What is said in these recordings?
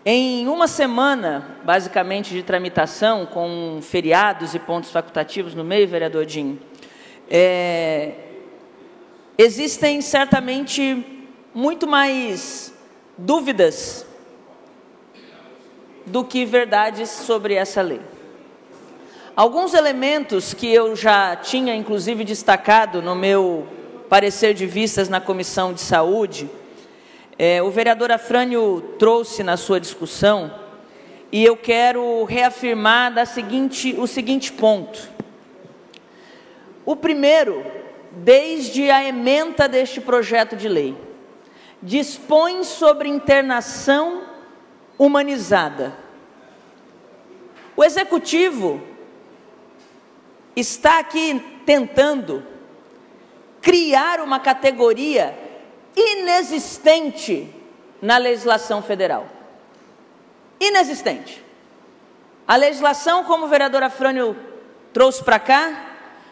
Em uma semana, basicamente, de tramitação, com feriados e pontos facultativos no meio, vereador Dinho, existem certamente muito mais dúvidas do que verdades sobre essa lei. Alguns elementos que eu já tinha, inclusive, destacado no meu parecer de vistas na Comissão de Saúde, o vereador Afrânio trouxe na sua discussão, e eu quero reafirmar o seguinte ponto. O primeiro, desde a ementa deste projeto de lei, dispõe sobre internação humanizada. O Executivo está aqui tentando criar uma categoria inexistente na legislação federal. Inexistente. A legislação, como o vereador Afrânio trouxe para cá,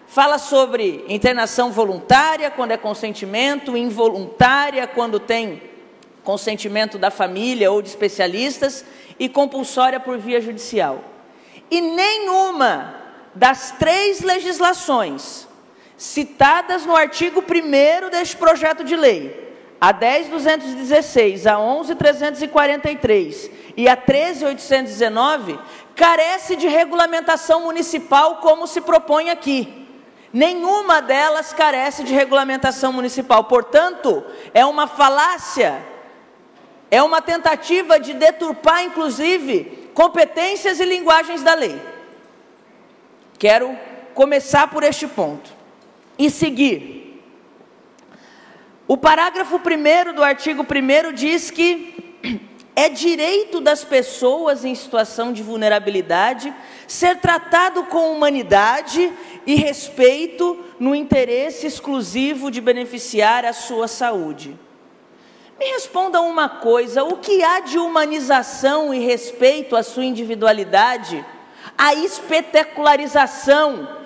fala sobre internação voluntária, quando é consentimento, involuntária, quando tem consentimento da família ou de especialistas, e compulsória por via judicial. E nenhuma das 3 legislações citadas no artigo 1º deste projeto de lei, a 10.216, a 11.343 e a 13.819, carece de regulamentação municipal como se propõe aqui. Nenhuma delas carece de regulamentação municipal. Portanto, é uma falácia, é uma tentativa de deturpar, inclusive, competências e linguagens da lei. Quero começar por este ponto e seguir. O parágrafo 1º do artigo 1º diz que é direito das pessoas em situação de vulnerabilidade ser tratado com humanidade e respeito no interesse exclusivo de beneficiar a sua saúde. Me respondam uma coisa: o que há de humanização e respeito à sua individualidade, a espetacularização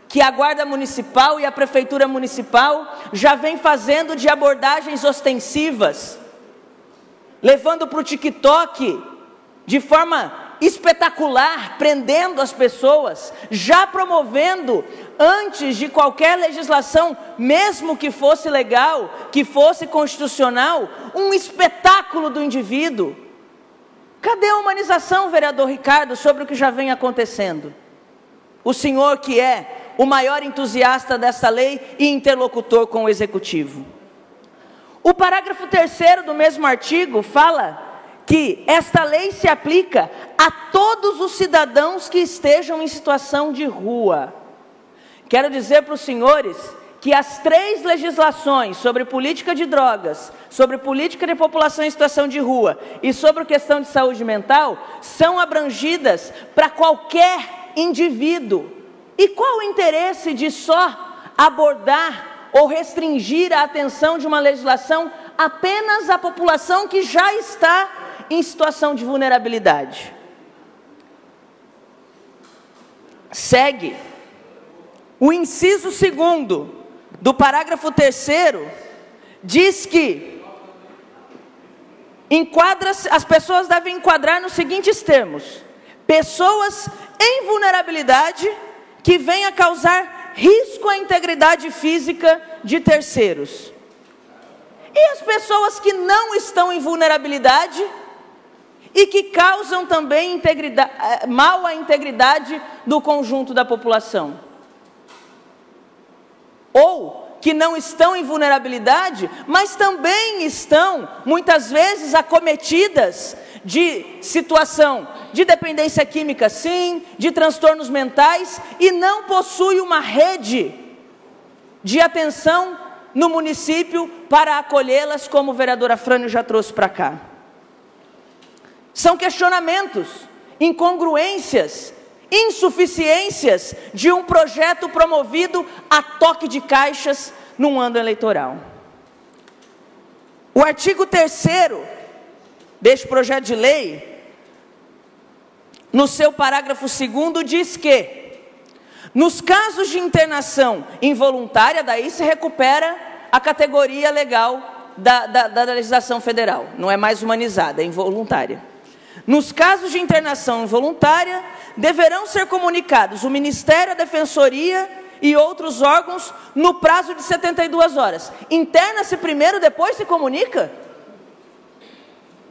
que a Guarda Municipal e a Prefeitura Municipal já vem fazendo de abordagens ostensivas, levando para o TikTok de forma espetacular, prendendo as pessoas, já promovendo, antes de qualquer legislação, mesmo que fosse legal, que fosse constitucional, um espetáculo do indivíduo. Cadê a humanização, vereador Ricardo, sobre o que já vem acontecendo? O senhor que é o maior entusiasta dessa lei e interlocutor com o Executivo. O parágrafo 3º do mesmo artigo fala que esta lei se aplica a todos os cidadãos que estejam em situação de rua. Quero dizer para os senhores que as 3 legislações sobre política de drogas, sobre política de população em situação de rua e sobre questão de saúde mental são abrangidas para qualquer indivíduo. E qual o interesse de só abordar ou restringir a atenção de uma legislação apenas à população que já está em situação de vulnerabilidade? Segue. O inciso 2º do parágrafo 3º diz que as pessoas devem enquadrar nos seguintes termos: pessoas em vulnerabilidade que venha causar risco à integridade física de terceiros. E as pessoas que não estão em vulnerabilidade e que causam também mal à integridade do conjunto da população. Ou que não estão em vulnerabilidade, mas também estão, muitas vezes, acometidas de situação de dependência química, sim, de transtornos mentais, e não possui uma rede de atenção no município para acolhê-las, como o vereador Afrânio já trouxe para cá. São questionamentos, incongruências, insuficiências de um projeto promovido a toque de caixas num ano eleitoral. O artigo 3º deste projeto de lei, no seu parágrafo 2º, diz que, nos casos de internação involuntária, daí se recupera a categoria legal da legislação federal, não é mais humanizada, é involuntária. Nos casos de internação involuntária, deverão ser comunicados o Ministério, a Defensoria e outros órgãos no prazo de 72 horas. Interna-se primeiro, depois se comunica?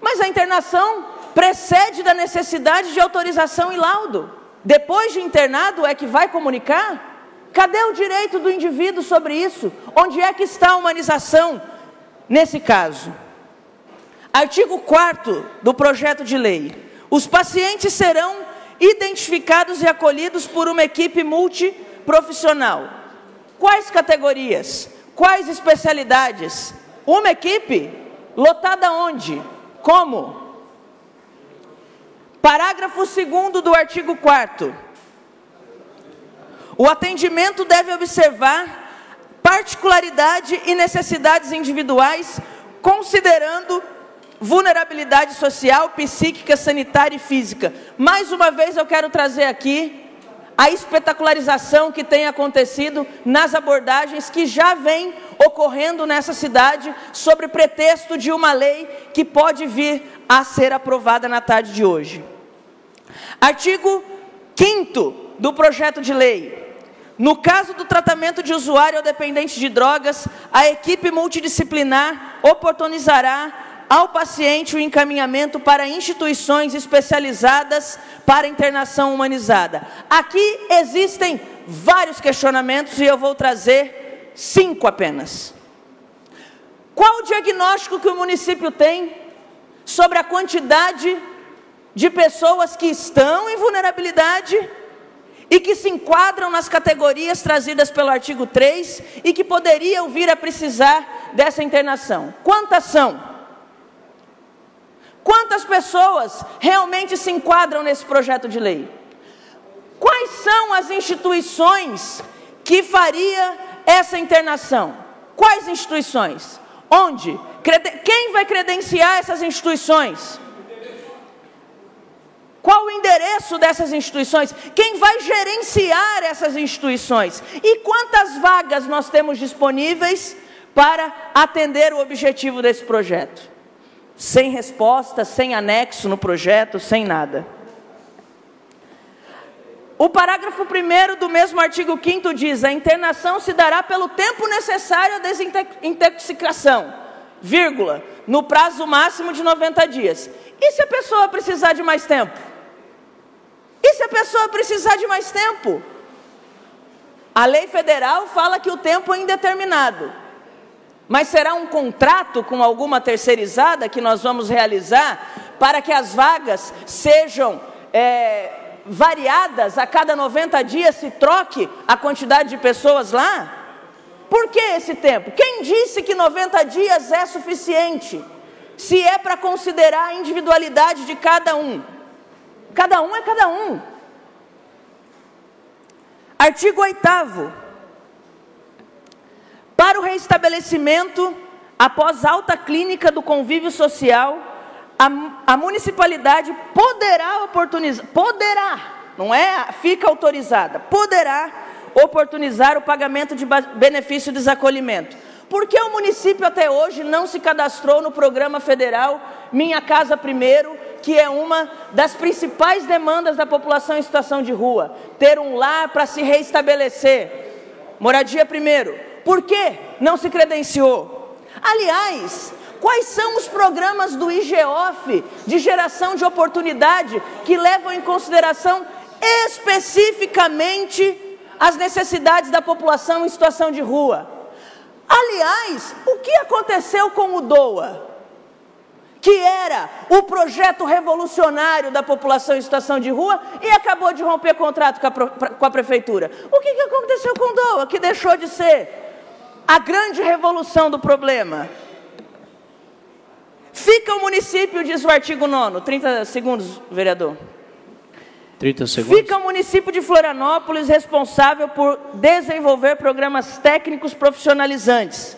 Mas a internação precede da necessidade de autorização e laudo. Depois de internado é que vai comunicar? Cadê o direito do indivíduo sobre isso? Onde é que está a humanização nesse caso? Artigo 4º do projeto de lei. Os pacientes serão identificados e acolhidos por uma equipe multiprofissional. Quais categorias? Quais especialidades? Uma equipe lotada onde? Como? Parágrafo 2º do artigo 4º. O atendimento deve observar particularidade e necessidades individuais, considerando vulnerabilidade social, psíquica, sanitária e física. Mais uma vez eu quero trazer aqui a espetacularização que tem acontecido nas abordagens que já vem ocorrendo nessa cidade, sobre pretexto de uma lei que pode vir a ser aprovada na tarde de hoje. Artigo 5º do projeto de lei. No caso do tratamento de usuário ou dependente de drogas, a equipe multidisciplinar oportunizará ao paciente o encaminhamento para instituições especializadas para internação humanizada. Aqui existem vários questionamentos e eu vou trazer 5 apenas. Qual o diagnóstico que o município tem sobre a quantidade de pessoas que estão em vulnerabilidade e que se enquadram nas categorias trazidas pelo artigo 3 e que poderiam vir a precisar dessa internação? Quantas são? Quantas pessoas realmente se enquadram nesse projeto de lei? Quais são as instituições que faria essa internação? Quais instituições? Onde? Quem vai credenciar essas instituições? Qual o endereço dessas instituições? Quem vai gerenciar essas instituições? E quantas vagas nós temos disponíveis para atender o objetivo desse projeto? Sem resposta, sem anexo no projeto, sem nada. O parágrafo 1º do mesmo artigo 5º diz: a internação se dará pelo tempo necessário à desintoxicação, vírgula, no prazo máximo de 90 dias. E se a pessoa precisar de mais tempo? E se a pessoa precisar de mais tempo? A lei federal fala que o tempo é indeterminado. Mas será um contrato com alguma terceirizada que nós vamos realizar para que as vagas sejam variadas, a cada 90 dias se troque a quantidade de pessoas lá? Por que esse tempo? Quem disse que 90 dias é suficiente? Se é para considerar a individualidade de cada um. Cada um é cada um. Artigo 8º. Para o reestabelecimento, após alta clínica do convívio social, a municipalidade poderá oportunizar, não é fica autorizada, poderá oportunizar o pagamento de benefício de desacolhimento. Por que o município até hoje não se cadastrou no programa federal Minha Casa Primeiro, que é uma das principais demandas da população em situação de rua? Ter um lar para se reestabelecer. Moradia primeiro. Por que não se credenciou? Aliás, quais são os programas do IGEOF de geração de oportunidade que levam em consideração especificamente as necessidades da população em situação de rua? Aliás, o que aconteceu com o DOA, que era o projeto revolucionário da população em situação de rua e acabou de romper contrato com a prefeitura? O que aconteceu com o DOA, que deixou de ser a grande revolução do problema? Fica o município, diz o artigo 9º, 30 segundos, vereador. 30 segundos. Fica o município de Florianópolis responsável por desenvolver programas técnicos profissionalizantes.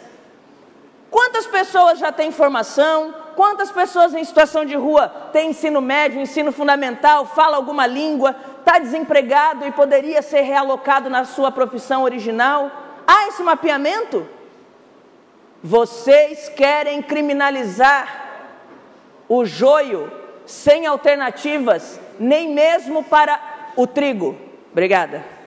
Quantas pessoas já têm formação? Quantas pessoas em situação de rua têm ensino médio, ensino fundamental, fala alguma língua, está desempregado e poderia ser realocado na sua profissão original? Há esse mapeamento? Vocês querem criminalizar o joio sem alternativas, nem mesmo para o trigo. Obrigada.